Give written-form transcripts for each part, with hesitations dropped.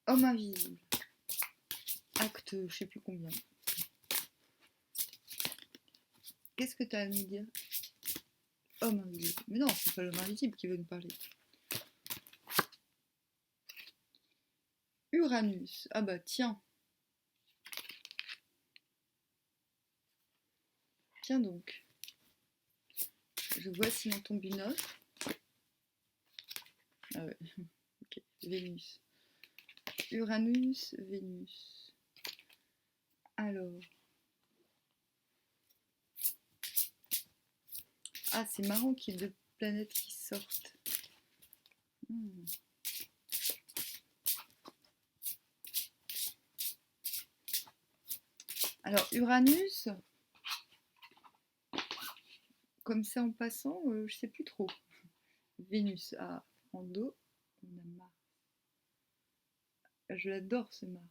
Homme invisible. Acte, je sais plus combien. Qu'est-ce que tu as à nous dire? Homme invisible. Mais non, c'est pas l'homme invisible qui veut nous parler. Uranus. Ah bah tiens. Tiens donc. Je vois s'il en tombe une autre. Ah ouais. Ok. Vénus. Uranus, Vénus. Alors. Ah, c'est marrant qu'il y ait deux planètes qui sortent. Alors, Uranus, comme ça en passant, je sais plus trop. Vénus, ah, en dos, on a Mars. Je l'adore ce Mars.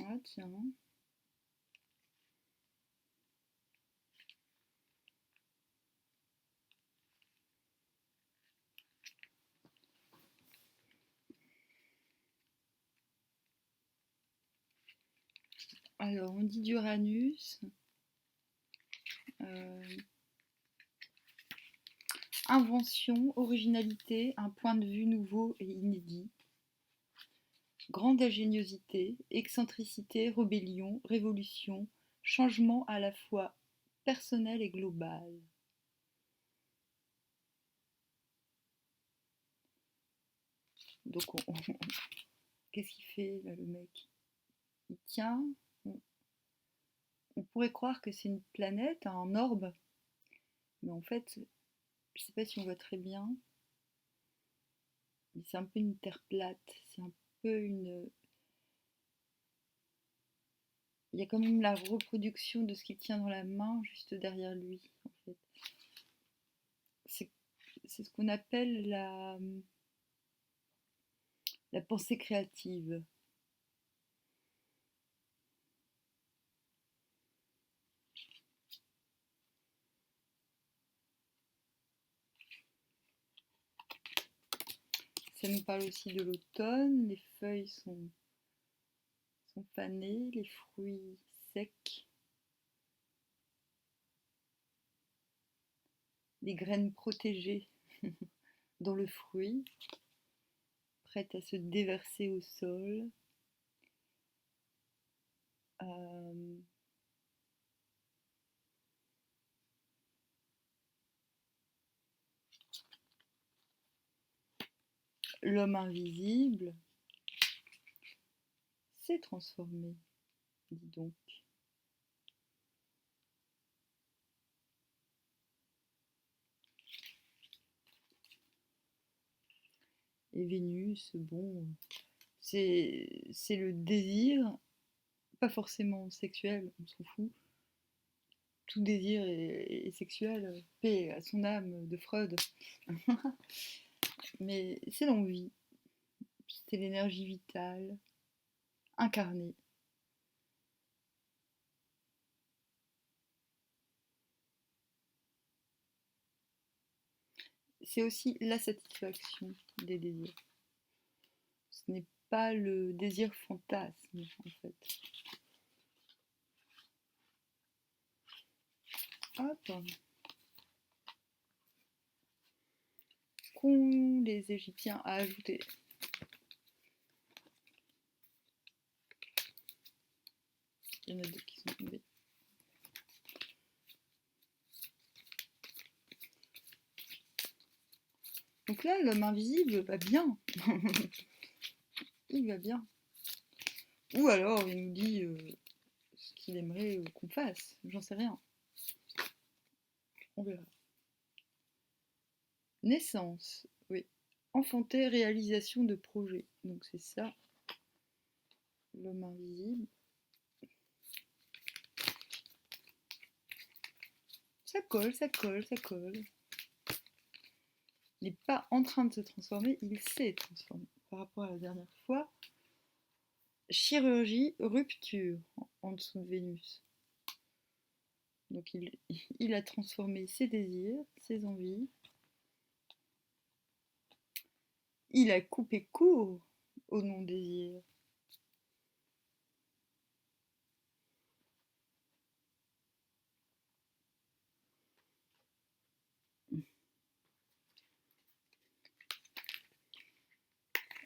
Ah tiens. Alors, on dit d'Uranus. Invention, originalité, un point de vue nouveau et inédit. Grande ingéniosité, excentricité, rébellion, révolution, changement à la fois personnel et global. Donc, qu'est-ce qu'il fait là, le mec? Il tient. On pourrait croire que c'est une planète, un orbe, mais en fait, je sais pas si on voit très bien. Mais c'est un peu une terre plate. C'est un peu une. Il y a quand même la reproduction de ce qu'il tient dans la main juste derrière lui, en fait. C'est ce qu'on appelle la pensée créative. Ça nous parle aussi de l'automne. Les feuilles sont fanées, les fruits secs, les graines protégées dans le fruit, prêtes à se déverser au sol. Euh, L'homme invisible s'est transformé, dis donc. Et Vénus, bon, c'est le désir, pas forcément sexuel, on s'en fout. Tout désir est sexuel, paix à son âme de Freud. Mais c'est l'envie, c'est l'énergie vitale, incarnée. C'est aussi la satisfaction des désirs. Ce n'est pas le désir fantasme, en fait. Hop. Qu'ont les Égyptiens à ajouter? Il y en a deux qui sont tombés. Donc là, l'homme invisible va bien. Il va bien. Ou alors, il nous dit ce qu'il aimerait qu'on fasse. J'en sais rien. On verra. Naissance. Oui. Enfanter, réalisation de projet. Donc c'est ça. L'homme invisible. Ça colle, ça colle, ça colle. Il n'est pas en train de se transformer, il s'est transformé. Par rapport à la dernière fois, chirurgie, rupture en dessous de Vénus. Donc il a transformé ses désirs, ses envies. Il a coupé court au non-désir.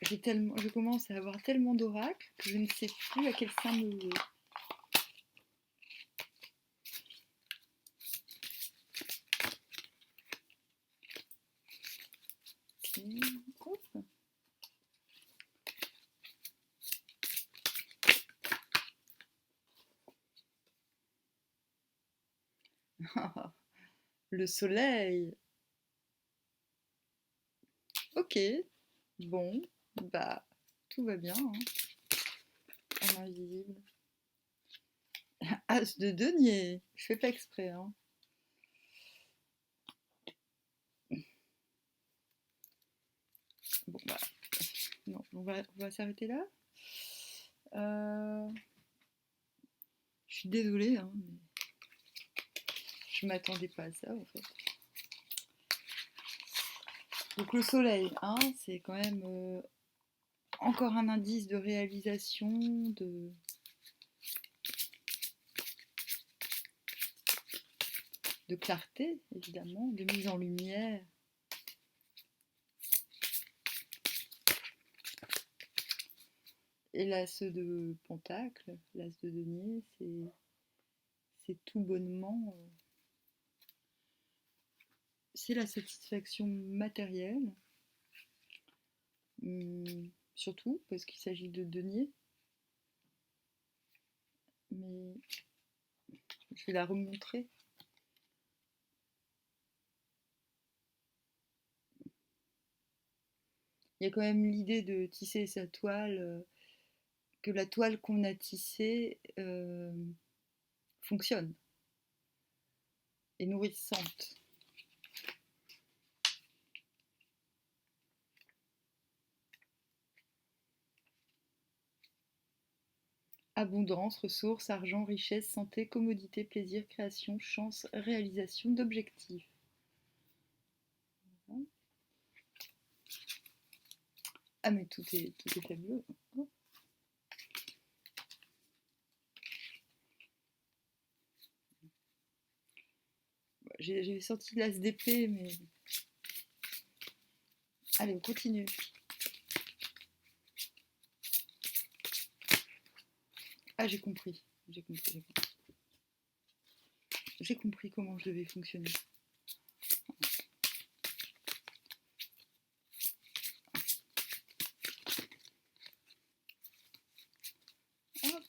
Je commence à avoir tellement d'oracles que je ne sais plus à quel sein me lever. Le soleil. Ok, bon, bah, tout va bien. En invisible. As de denier. Je fais pas exprès. Hein. Bon, bah, non, on va s'arrêter là. Je suis désolée, hein, mais je m'attendais pas à ça en fait. Donc le soleil, hein, c'est quand même encore un indice de réalisation, de clarté, évidemment, de mise en lumière. Et l'as de pentacle, l'as de denier, c'est tout bonnement, c'est la satisfaction matérielle, surtout parce qu'il s'agit de denier. Mais je vais la remontrer. Il y a quand même l'idée de tisser sa toile, que la toile qu'on a tissée fonctionne, est nourrissante. Abondance, ressources, argent, richesse, santé, commodité, plaisir, création, chance, réalisation d'objectifs. Ah mais tout est fabuleux. J'ai sorti l'as d'épée, mais... Allez, on continue. Ah, j'ai compris. J'ai compris comment je devais fonctionner. Hop.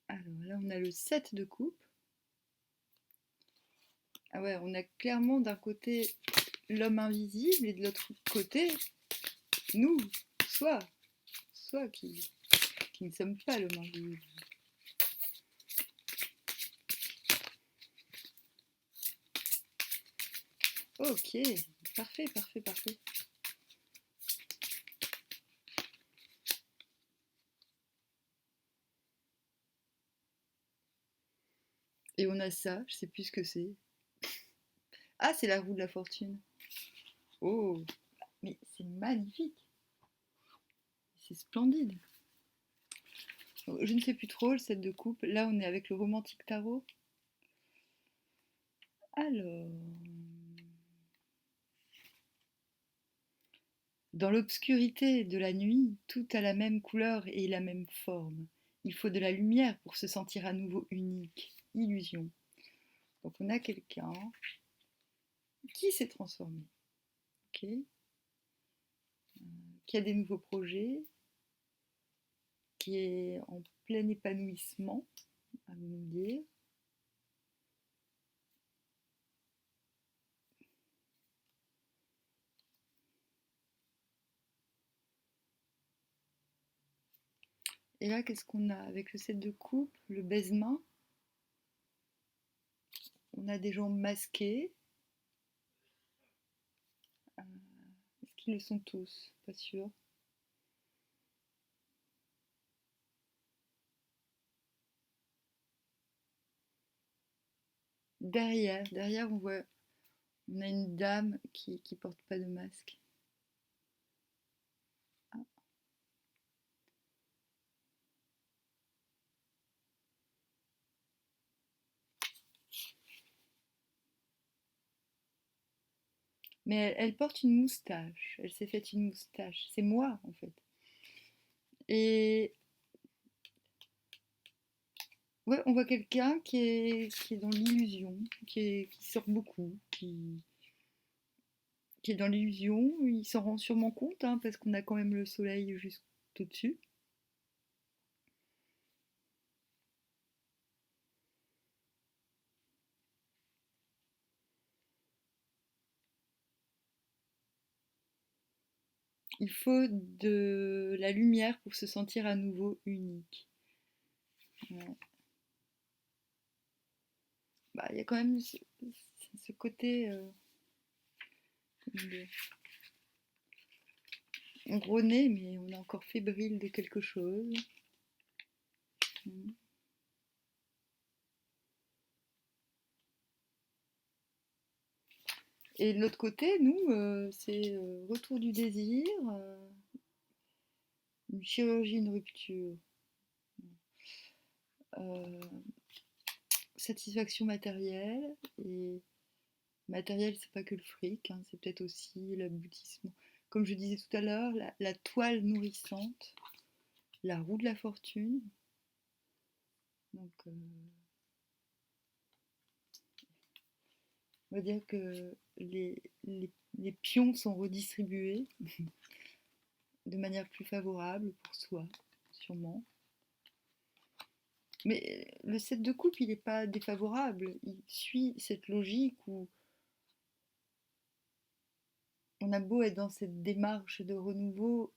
Alors là, on a le 7 de coupe. Ah ouais, on a clairement d'un côté l'homme invisible et de l'autre côté, nous, soit qui ne sommes pas l'homme invisible. Ok, parfait. Et on a ça, je sais plus ce que c'est. Ah, c'est la roue de la fortune. Oh, mais c'est magnifique. C'est splendide. Je ne sais plus trop le set de coupe. Là, on est avec le romantique tarot. Alors, dans l'obscurité de la nuit, tout a la même couleur et la même forme. Il faut de la lumière pour se sentir à nouveau unique. Illusion. Donc on a quelqu'un qui s'est transformé, ok, qui a des nouveaux projets, qui est en plein épanouissement, à nous dire. Et là, qu'est-ce qu'on a avec le 7 de coupe, le baise-main? On a des gens masqués. Est-ce qu'ils le sont tous? Pas sûr. Derrière, on a une dame qui porte pas de masque. Ah. Mais elle porte une moustache. Elle s'est faite une moustache. C'est moi, en fait. Et ouais, on voit quelqu'un qui est dans l'illusion, qui sort beaucoup, qui est dans l'illusion. Il s'en rend sûrement compte, hein, parce qu'on a quand même le soleil juste au-dessus. Il faut de la lumière pour se sentir à nouveau unique. Ouais. Bah, il y a quand même ce côté, comment dire, gros nez, mais on est encore fébrile de quelque chose. Mm. Et de l'autre côté, nous, c'est retour du désir, une chirurgie, une rupture, euh, satisfaction matérielle. Et matériel, c'est pas que le fric, hein, c'est peut-être aussi l'aboutissement. Comme je disais tout à l'heure, la toile nourrissante, la roue de la fortune. Donc, on va dire que les pions sont redistribués de manière plus favorable pour soi, sûrement. Mais le 7 de coupe, il n'est pas défavorable. Il suit cette logique où on a beau être dans cette démarche de renouveau,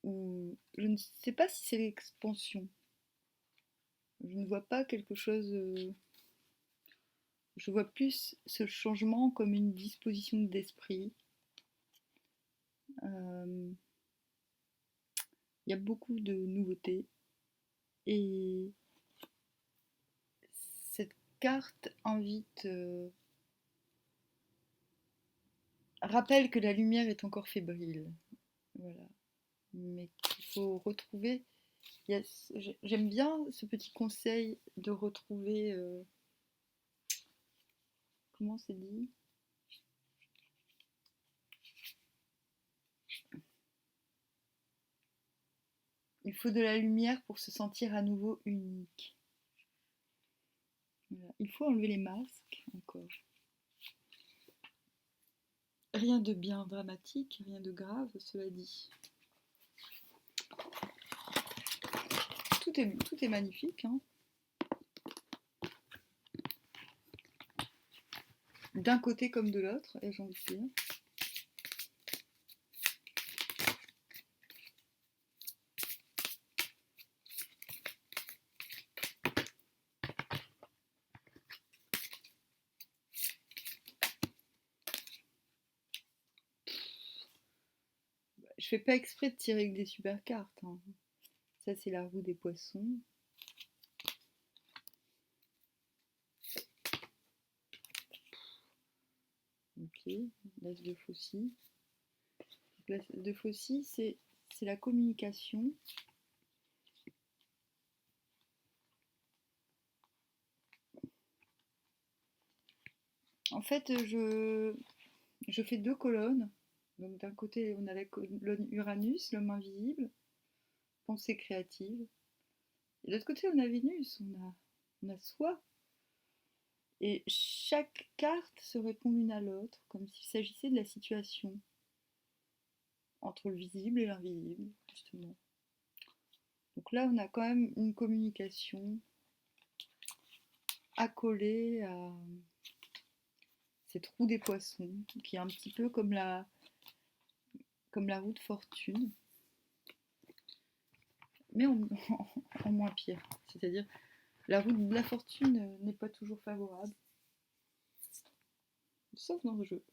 ou je ne sais pas si c'est l'expansion. Je ne vois pas quelque chose. Je vois plus ce changement comme une disposition d'esprit. Euh, Il y a beaucoup de nouveautés. Et cette carte invite, rappelle que la lumière est encore fébrile. Voilà. Mais qu'il faut retrouver. J'aime bien ce petit conseil de retrouver. Comment c'est dit? Il faut de la lumière pour se sentir à nouveau unique. Voilà. Il faut enlever les masques encore. Rien de bien dramatique, rien de grave, cela dit. Tout est magnifique, hein. D'un côté comme de l'autre, et j'ai envie de dire. Je fais pas exprès de tirer avec des super cartes, hein. Ça, c'est la roue des poissons. Ok, l'as de faucille. L'as de faucille, c'est la communication. En fait, je fais deux colonnes. Donc d'un côté, on a la colonne Uranus, l'homme invisible, pensée créative. Et de l'autre côté, on a Vénus, on a soi. Et chaque carte se répond l'une à l'autre, comme s'il s'agissait de la situation entre le visible et l'invisible, justement. Donc là, on a quand même une communication accolée à cette roue des poissons, qui est un petit peu comme la roue de fortune, mais en moins pire. C'est-à-dire, la roue de la fortune n'est pas toujours favorable, sauf dans le jeu.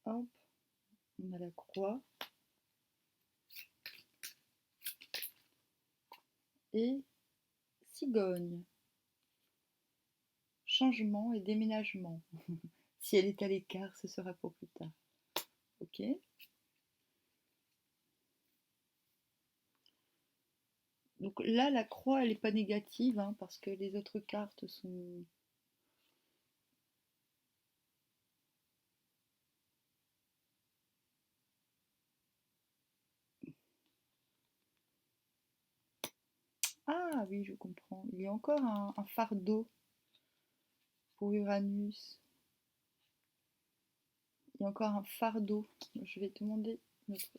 Hop, on a la croix. Et cigogne. Changement et déménagement. Si elle est à l'écart, ce sera pour plus tard. Ok. Donc là, la croix, elle n'est pas négative, hein, parce que les autres cartes sont... Ah oui, je comprends. Il y a encore un fardeau pour Uranus. Il y a encore un fardeau. Je vais demander notre...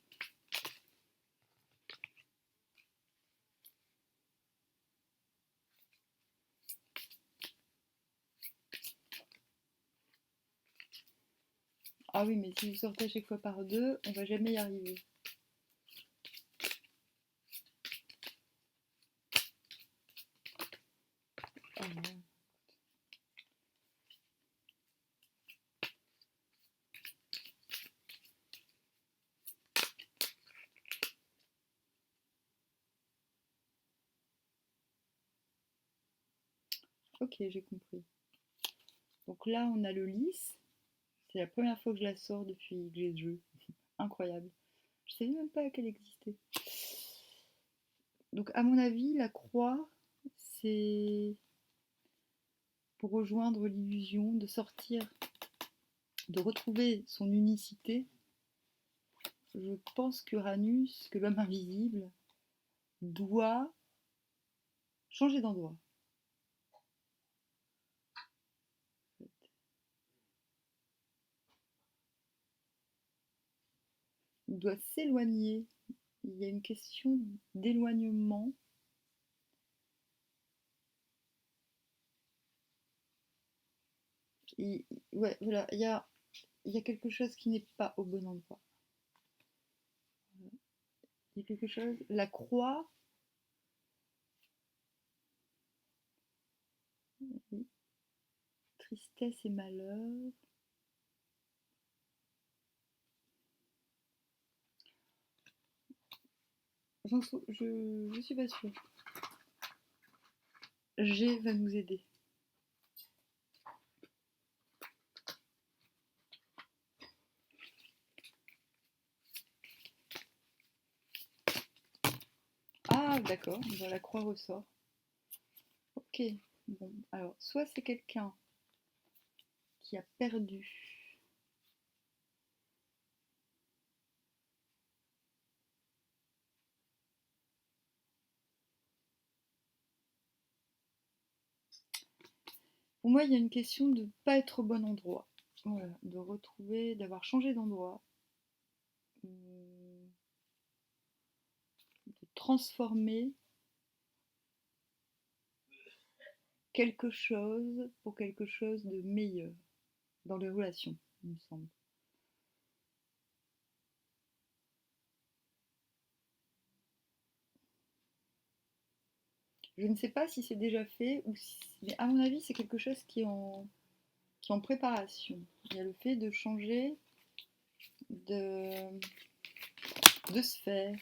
Ah oui, mais si vous sortez à chaque fois par deux, on va jamais y arriver. Ah non. Ok, j'ai compris. Donc là, on a le lys. C'est la première fois que je la sors depuis que j'ai le jeu. Incroyable. Je savais même pas qu'elle existait. Donc à mon avis, la croix, c'est pour rejoindre l'illusion, de sortir, de retrouver son unicité. Je pense qu'Uranus, que l'homme invisible, doit changer d'endroit. Il doit s'éloigner. Il y a une question d'éloignement. Ouais, voilà, il y a quelque chose qui n'est pas au bon endroit. Il y a quelque chose. La croix, tristesse et malheur. Je suis pas sûre. G va nous aider. Ah, d'accord, la croix ressort. Ok, bon, alors, soit c'est quelqu'un qui a perdu. Pour moi, il y a une question de ne pas être au bon endroit. Voilà, de retrouver, d'avoir changé d'endroit, de transformer quelque chose pour quelque chose de meilleur dans les relations, il me semble. Je ne sais pas si c'est déjà fait, ou si... mais à mon avis, c'est quelque chose qui est en préparation. Il y a le fait de changer de, de sphère,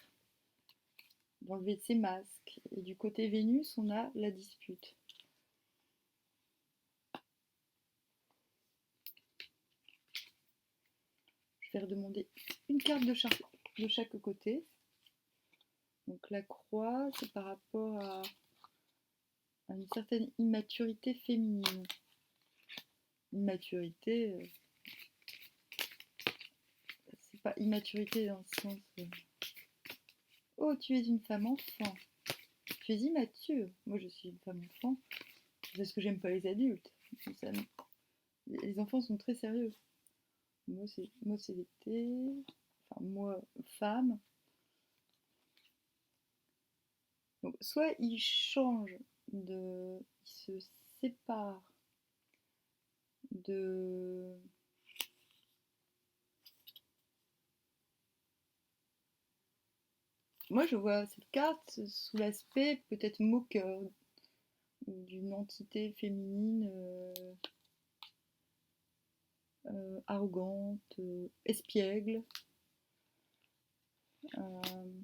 d'enlever ses masques. Et du côté Vénus, on a la dispute. Je vais redemander une carte de chaque côté. Donc la croix, c'est par rapport à une certaine immaturité féminine. Immaturité, c'est pas immaturité dans le sens oh, tu es une femme enfant. Tu es immature. Moi, je suis une femme enfant parce que j'aime pas les adultes. Les enfants sont très sérieux. Moi, c'est l'été. Enfin, moi, femme. Donc, soit ils changent de. Ils se séparent de. Moi, je vois cette carte sous l'aspect peut-être moqueur d'une entité féminine arrogante, espiègle. Euh,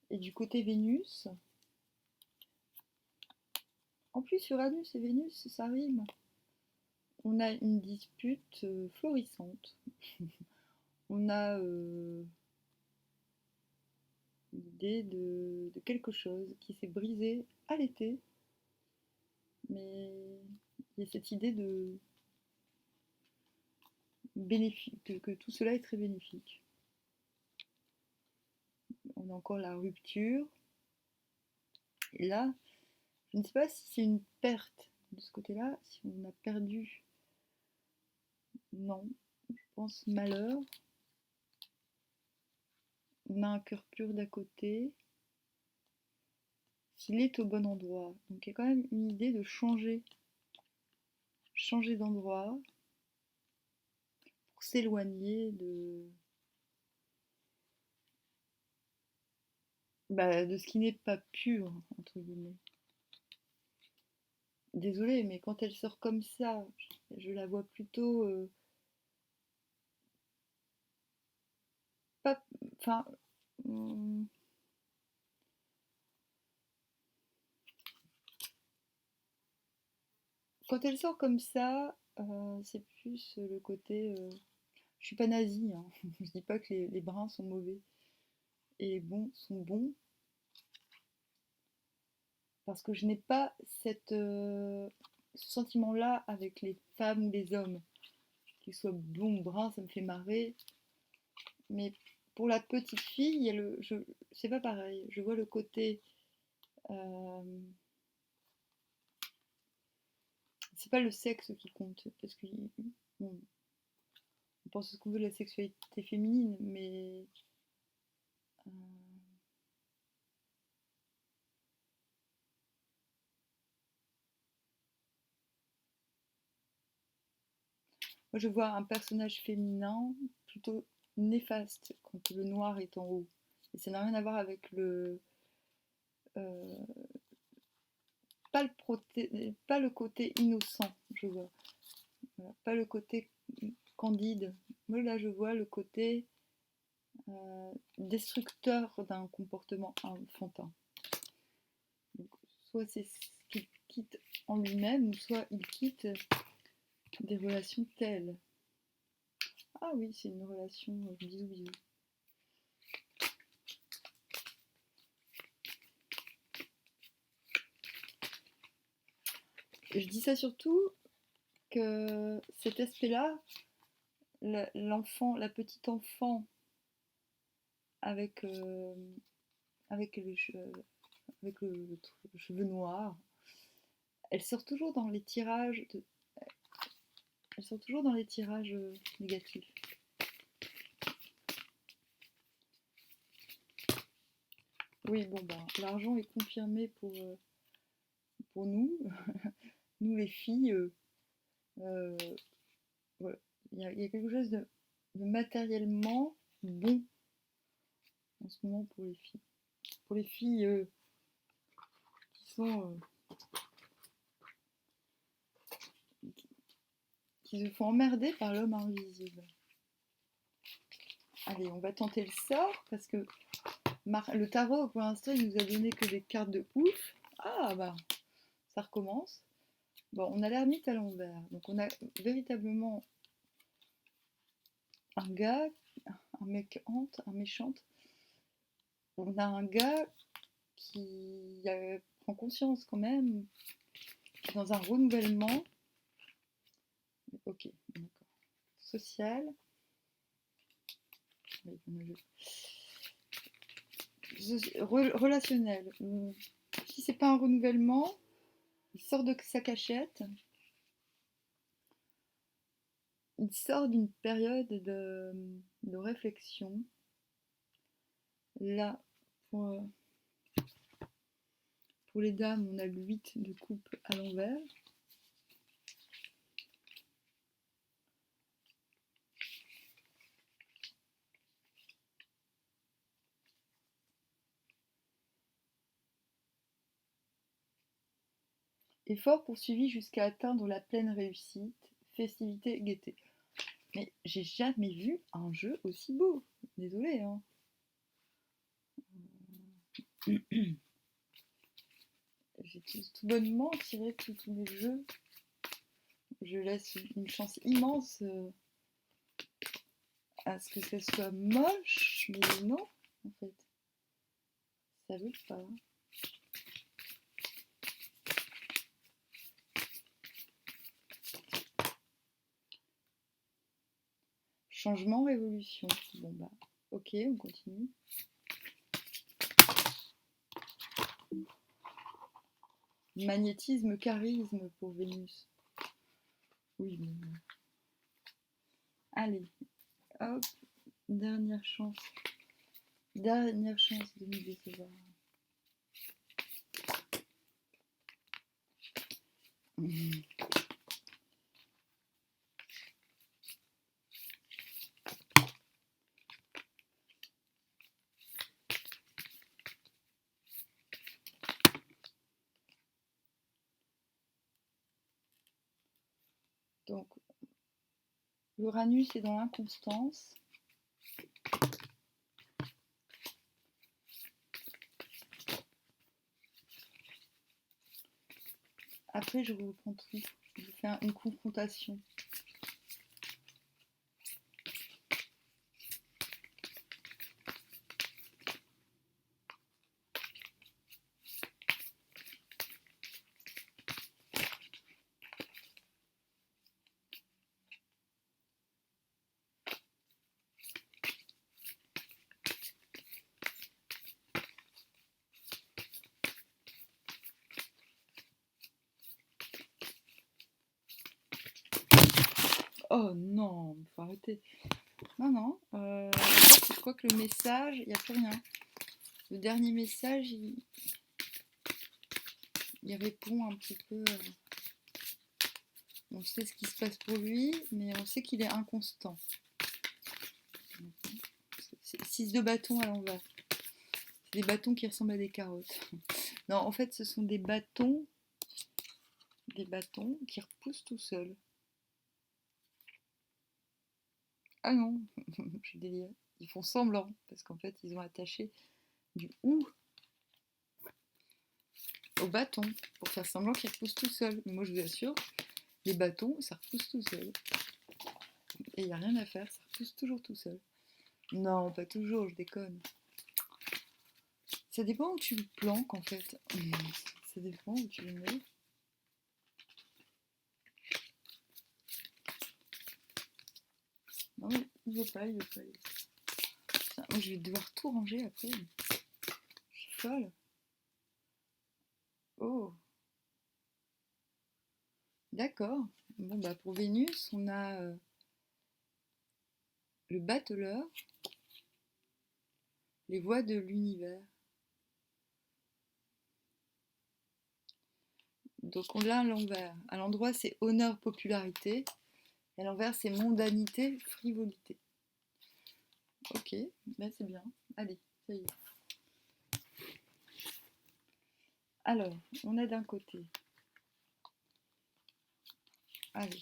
et du côté Vénus, en plus Uranus et Vénus, ça rime. On a une dispute florissante. On a l'idée de quelque chose qui s'est brisé à l'été, mais il y a cette idée de bénéfique, que tout cela est très bénéfique. On a encore la rupture. Et là, je ne sais pas si c'est une perte de ce côté-là, si on a perdu. Non, je pense malheur. On a un cœur pur d'à côté. S'il est au bon endroit. Donc il y a quand même une idée de changer d'endroit pour s'éloigner de ce qui n'est pas pur, entre guillemets. Désolée, mais quand elle sort comme ça, je la vois plutôt pas. Enfin. hum, Quand elle sort comme ça, c'est plus le côté. Je suis pas nazie, hein. Je dis pas que les bruns sont mauvais et les bons sont bons, parce que je n'ai pas ce sentiment-là avec les femmes ou les hommes. Qu'ils soient blonds ou bruns, ça me fait marrer. Mais pour la petite fille, c'est pas pareil. Je vois le côté. euh, c'est pas le sexe qui compte, parce que bon, on pense ce qu'on veut de la sexualité féminine, mais euh, moi je vois un personnage féminin plutôt néfaste quand le noir est en haut. Et ça n'a rien à voir avec euh, pas le côté innocent, je vois. Voilà, pas le côté candide. Moi là je vois le côté destructeur d'un comportement enfantin. Donc, soit c'est ce qu'il quitte en lui-même, soit il quitte des relations telles. Ah oui, c'est une relation bisous bisous. Je dis ça surtout que cet aspect-là, l'enfant, la petite enfant avec, avec, avec le cheveu noir, elle sort toujours dans les tirages, elle sort toujours dans les tirages négatifs. Oui, bon, ben, l'argent est confirmé pour nous, nous les filles. Euh, voilà. Il y a quelque chose de matériellement bon en ce moment pour les filles. Pour les filles qui sont qui se font emmerder par l'homme invisible. Allez, on va tenter le sort parce que le tarot pour l'instant il nous a donné que des cartes de ouf. Ah bah ça recommence. Bon, on a l'ermite à l'envers. Donc on a véritablement un gars, un mec hante, un méchante. On a un gars qui prend conscience quand même, qui est dans un renouvellement. Ok, d'accord. Social. Relationnel. Si c'est pas un renouvellement, il sort de sa cachette. Il sort d'une période de réflexion. Là, pour les dames, on a le 8 de coupe à l'envers. Effort poursuivi jusqu'à atteindre la pleine réussite, festivité, gaieté. Mais j'ai jamais vu un jeu aussi beau. Désolée, hein. J'ai tout bonnement tiré tous mes jeux. Je laisse une chance immense à ce que ça soit moche, mais non, en fait. Ça veut pas. Changement, révolution. Bon bah, ok, on continue. Magnétisme, charisme pour Vénus. Oui, mais... Allez, hop, dernière chance. Dernière chance de nous décevoir. Donc, l'Uranus est dans l'inconstance. Après, je reprends tout. Je fais une confrontation. Oh non, il faut arrêter. Non, non. Je crois que le message, il n'y a plus rien. Le dernier message, il répond un petit peu. On sait ce qui se passe pour lui, mais on sait qu'il est inconstant. C'est 6 de bâton à l'envers. C'est des bâtons qui ressemblent à des carottes. Non, en fait, ce sont des bâtons qui repoussent tout seuls. Ah non, je délire. Ils font semblant, parce qu'en fait, ils ont attaché du ou au bâton pour faire semblant qu'ils repoussent tout seuls. Mais moi, je vous assure, les bâtons, ça repousse tout seul. Et il n'y a rien à faire, ça repousse toujours tout seul. Non, pas toujours, je déconne. Ça dépend où tu le planques, en fait. Ça dépend où tu le mets. Non, il veut pas, il veut pas. Putain, moi, je vais devoir tout ranger après. Je suis folle. Oh, d'accord. Bon, bah, pour Vénus, on a le battleur, les voies de l'univers. Donc on l'a à l'envers. À l'endroit, c'est honneur, popularité. Et à l'envers, c'est mondanité, frivolité. Ok, ben c'est bien. Allez, ça y est. Alors, on a d'un côté. Allez.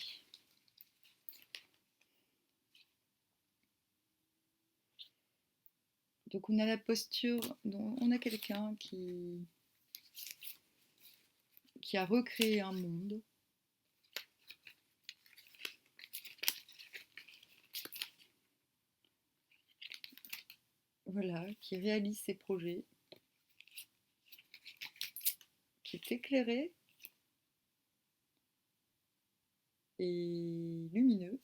Donc on a la posture, on a quelqu'un qui a recréé un monde. voilà, qui réalise ses projets, qui est éclairé et lumineux.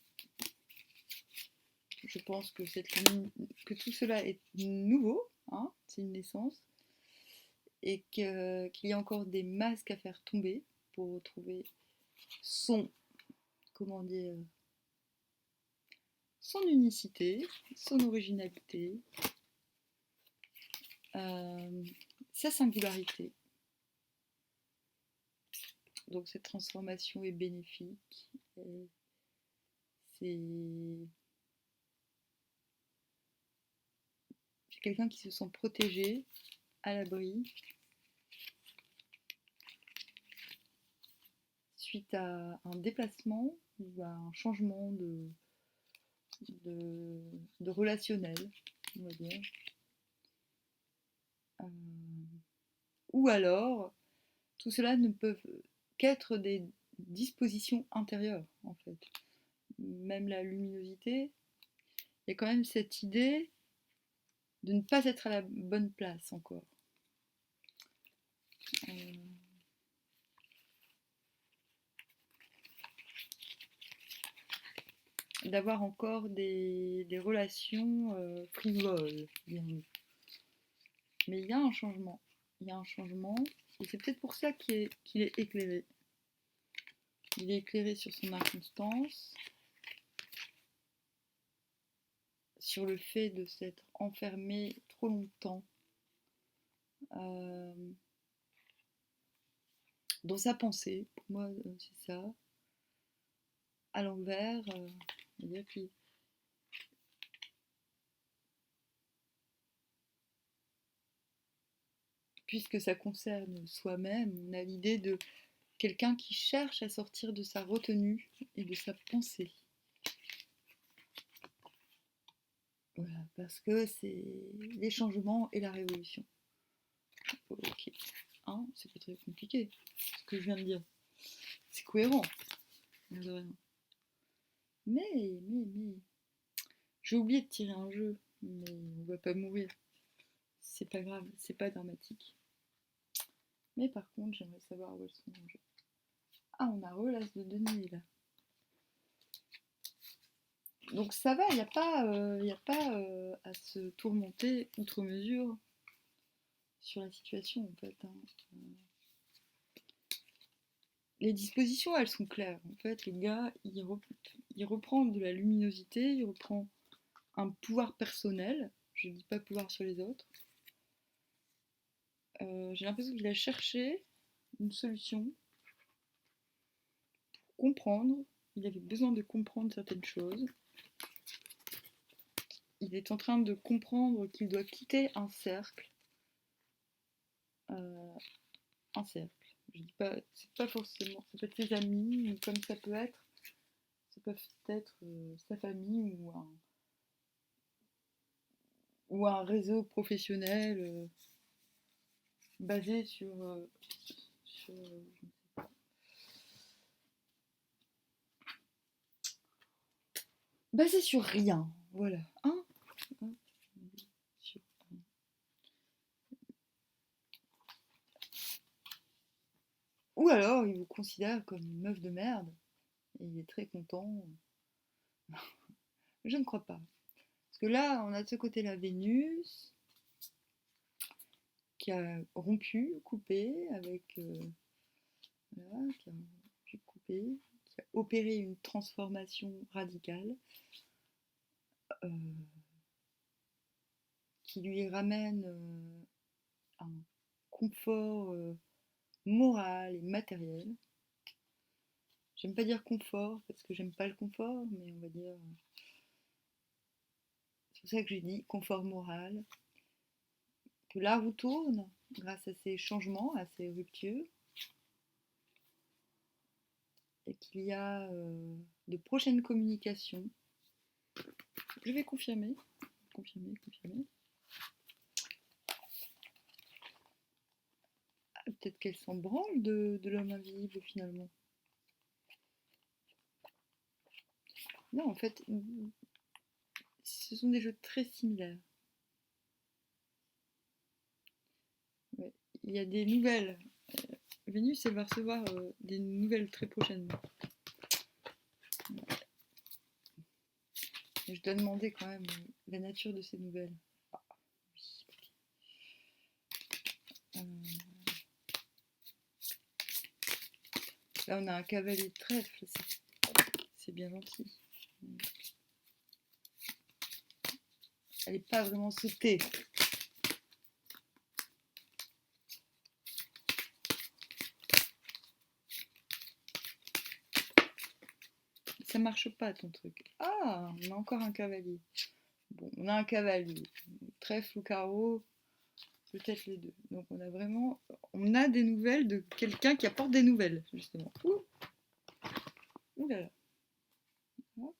Je pense que, que tout cela est nouveau, hein, c'est une naissance, et qu'il y a encore des masques à faire tomber pour retrouver son, comment dire, son unicité, son originalité, euh, sa singularité. Donc cette transformation est bénéfique. C'est quelqu'un qui se sent protégé, à l'abri, suite à un déplacement ou à un changement de relationnel, on va dire. Euh, ou alors, tout cela ne peut qu'être des dispositions intérieures, en fait. Même la luminosité, il y a quand même cette idée de ne pas être à la bonne place encore. Euh, D'avoir encore des relations frivoles, dirons-nous. Mais il y a un changement. Il y a un changement, et c'est peut-être pour ça qu'il est éclairé. Il est éclairé sur son inconstance, sur le fait de s'être enfermé trop longtemps euh, dans sa pensée. Pour moi, c'est ça. À l'envers, c'est-à-dire qu'il puisque ça concerne soi-même, on a l'idée de quelqu'un qui cherche à sortir de sa retenue et de sa pensée. Voilà, parce que c'est les changements et la révolution. Ok, hein, c'est pas très compliqué, ce que je viens de dire. C'est cohérent, de rien. Mais, j'ai oublié de tirer un jeu, mais on va pas mourir. C'est pas grave, c'est pas dramatique. Mais par contre, j'aimerais savoir où elles sont rangées. Ah, on a l'as de denier là. Donc ça va, il n'y a pas, à se tourmenter outre mesure sur la situation en fait. Hein. Les dispositions, elles sont claires. En fait, le gars, il reprend de la luminosité, il reprend un pouvoir personnel. Je ne dis pas pouvoir sur les autres. J'ai l'impression qu'il a cherché une solution pour comprendre. Il avait besoin de comprendre certaines choses. Il est en train de comprendre qu'il doit quitter un cercle. Euh, un cercle. Je dis pas, c'est pas forcément, ça peut être ses amis, ou comme ça peut être, sa famille ou un réseau professionnel basé sur basé sur rien, voilà. Hein. Sur rien. Ou alors il vous considère comme une meuf de merde et il est très content. Je ne crois pas. Parce que là, on a de ce côté-là Vénus qui a rompu, coupé avec. Voilà, qui a rompu, coupé, qui a opéré une transformation radicale euh, qui lui ramène un confort moral et matériel. J'aime pas dire confort parce que j'aime pas le confort, mais on va dire. C'est pour ça que j'ai dit confort moral. Que la roue tourne grâce à ces changements, à ces ruptures, et qu'il y a de prochaines communications. Je vais confirmer. Confirmer. Ah, peut-être qu'elle s'en branle de l'homme invisible finalement. Non, en fait, ce sont des jeux très similaires. Ouais. Il y a des nouvelles. Vénus, elle va recevoir des nouvelles très prochainement. Mais je dois demander quand même la nature de ces nouvelles. Ah, oui. Là, on a un cavalier de trèfle, c'est bien gentil. Elle n'est pas vraiment sautée. Ça marche pas ton truc. Ah, on a encore un cavalier. Bon, on a un cavalier. Trèfle ou carreau, peut-être les deux. Donc on a des nouvelles de quelqu'un qui apporte des nouvelles, justement. Ouh, ouh là là. Hop.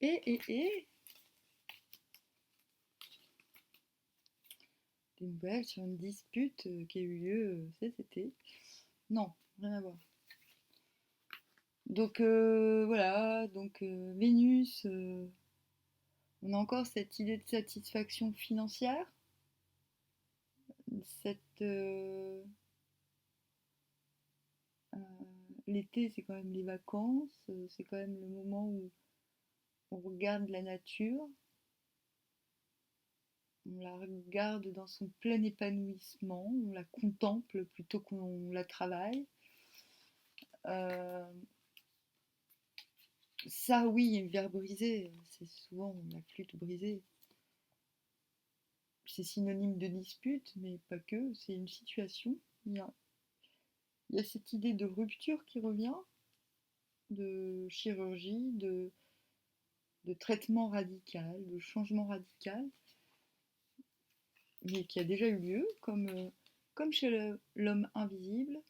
Et des nouvelles sur une dispute qui a eu lieu cet été. Non, rien à voir. Donc voilà, donc Vénus, on a encore cette idée de satisfaction financière, cette euh, l'été c'est quand même les vacances, c'est quand même le moment où on regarde la nature, on la regarde dans son plein épanouissement, on la contemple plutôt qu'on la travaille. Euh, Ça oui, une verre brisé, c'est souvent la flûte brisée. C'est synonyme de dispute, mais pas que, c'est une situation. Il y a, il y a cette idée de rupture qui revient, de chirurgie, de traitement radical, de changement radical, mais qui a déjà eu lieu, comme chez l'homme invisible.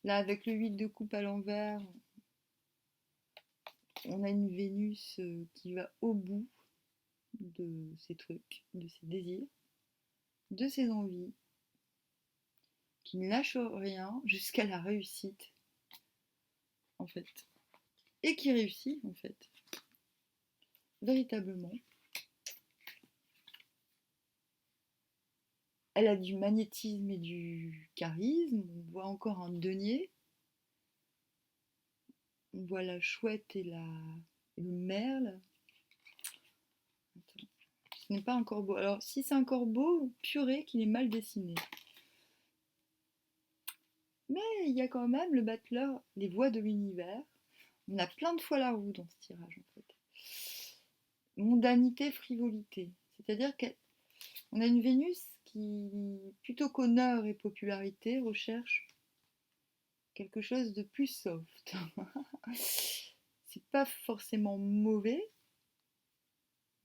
Là, avec le 8 de coupe à l'envers, on a une Vénus qui va au bout de ses trucs, de ses désirs, de ses envies, qui ne lâche rien jusqu'à la réussite, en fait. Et qui réussit, en fait, véritablement. Elle a du magnétisme et du charisme. On voit encore un denier. On voit la chouette et le merle. Attends. Ce n'est pas un corbeau. Alors, si c'est un corbeau, purée qu'il est mal dessiné. Mais il y a quand même le battleur, les voix de l'univers. On a plein de fois la roue dans ce tirage, en fait. Mondanité, frivolité. C'est-à-dire qu'on a une Vénus qui, plutôt qu'honneur et popularité, recherche quelque chose de plus soft. C'est pas forcément mauvais,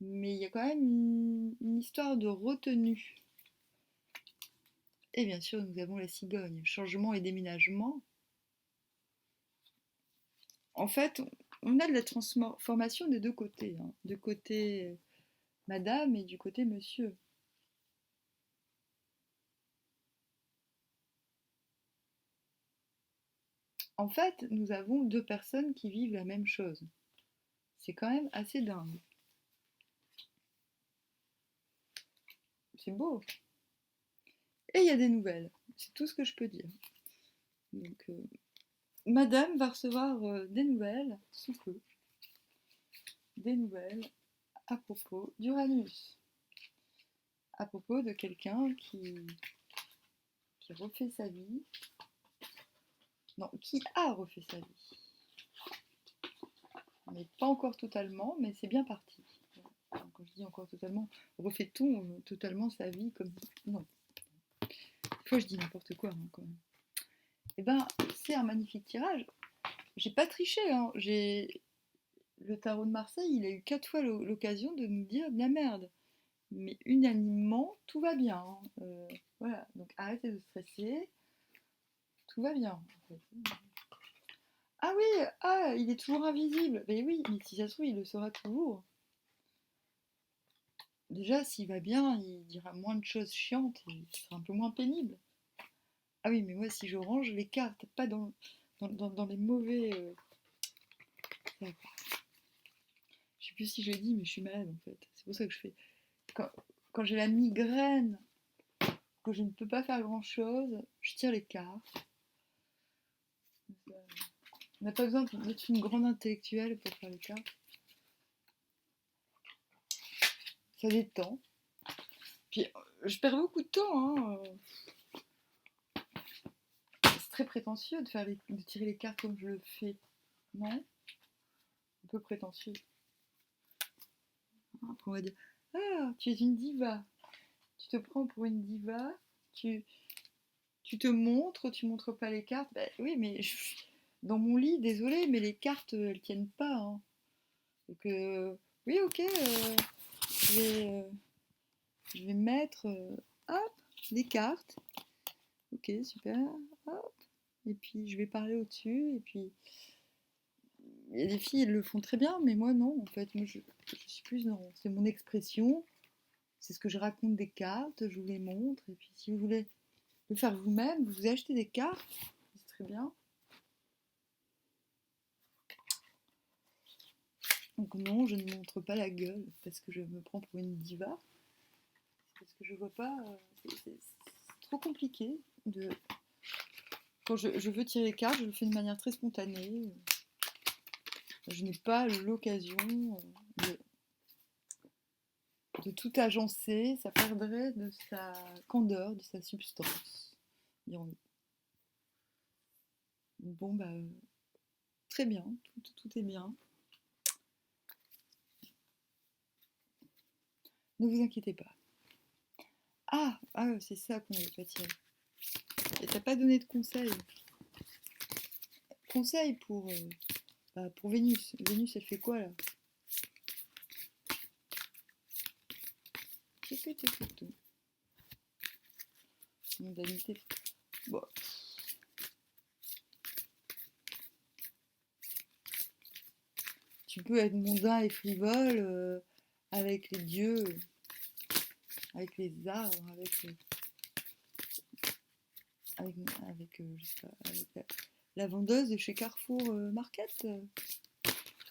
mais il y a quand même une histoire de retenue. Et bien sûr, nous avons la cigogne, changement et déménagement. En fait, on a de la transformation des deux côtés, hein. Du côté madame et du côté monsieur. En fait, nous avons deux personnes qui vivent la même chose. C'est quand même assez dingue. C'est beau. Et il y a des nouvelles. C'est tout ce que je peux dire. Donc, madame va recevoir des nouvelles sous peu. Des nouvelles à propos d'Uranus. À propos de quelqu'un qui refait sa vie. Non, qui a refait sa vie. Mais pas encore totalement, mais c'est bien parti. Quand je dis encore totalement, refait-on totalement sa vie comme... Non. Des fois je dis n'importe quoi hein, quand même. Eh ben, c'est un magnifique tirage. J'ai pas triché, hein. Le tarot de Marseille, il a eu 4 fois l'occasion de nous dire de la merde. Mais unanimement, tout va bien, hein. Voilà, donc arrêtez de stresser. Tout va bien, en fait. Ah oui, ah, il est toujours invisible. Mais oui, mais si ça se trouve, il le sera toujours. Déjà, s'il va bien, il dira moins de choses chiantes et il sera un peu moins pénible. Ah oui, mais moi, si je range les cartes, pas dans les mauvais... Je sais plus si je l'ai dit, mais je suis malade, en fait. C'est pour ça que je fais... quand, quand j'ai la migraine, que je ne peux pas faire grand-chose, je tire les cartes. On n'a pas besoin d'être une grande intellectuelle pour faire les cartes. Ça détend. Puis je perds beaucoup de temps. Hein. C'est très prétentieux de tirer les cartes comme je le fais. Non? Un peu prétentieux. Après on va dire, ah, tu es une diva. Tu te prends pour une diva. Tu, tu te montres, tu montres pas les cartes. Bah, oui, mais dans mon lit, désolé, mais les cartes, elles tiennent pas. Hein. Donc, oui, ok, je vais, euh, je vais mettre hop, les cartes. Ok, super. Hop. Et puis, je vais parler au-dessus. Et puis, il y a des filles, elles le font très bien, mais moi, non. En fait, moi, je suis plus dans. C'est mon expression. C'est ce que je raconte des cartes. Je vous les montre. Et puis, si vous voulez le faire vous-même, vous achetez des cartes. C'est très bien. Donc non, je ne montre pas la gueule parce que je me prends pour une diva. Parce que je vois pas. C'est trop compliqué. Quand je veux tirer les cartes, je le fais de manière très spontanée. Je n'ai pas l'occasion de tout agencer. Ça perdrait de sa candeur, de sa substance. Dirons-nous. Bon, bah, très bien. Tout est bien. Ne vous inquiétez pas. Ah, c'est ça qu'on n'avait pas tiré. Et t'as pas donné de conseils. Conseils pour Vénus. Vénus, elle fait quoi là? Tout. Mondanité. Bon. Tu peux être mondain et frivole avec les dieux, avec les arbres, je sais pas, avec la vendeuse de chez Carrefour Market.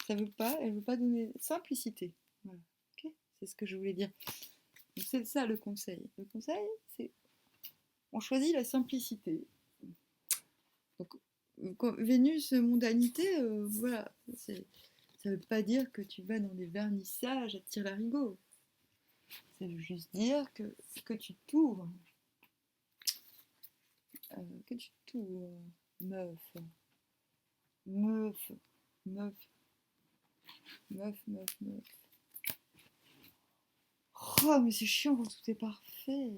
Elle veut pas donner simplicité. Voilà. Okay, c'est ce que je voulais dire. C'est ça le conseil. Le conseil, c'est on choisit la simplicité. Donc, Vénus, mondanité, voilà. Ça ne veut pas dire que tu vas dans des vernissages à tire-larigot. Ça veut juste dire que tu t'ouvres. Que tu t'ouvres, meuf. Meuf. Meuf. Meuf, meuf, meuf. Oh, mais c'est chiant quand tout est parfait.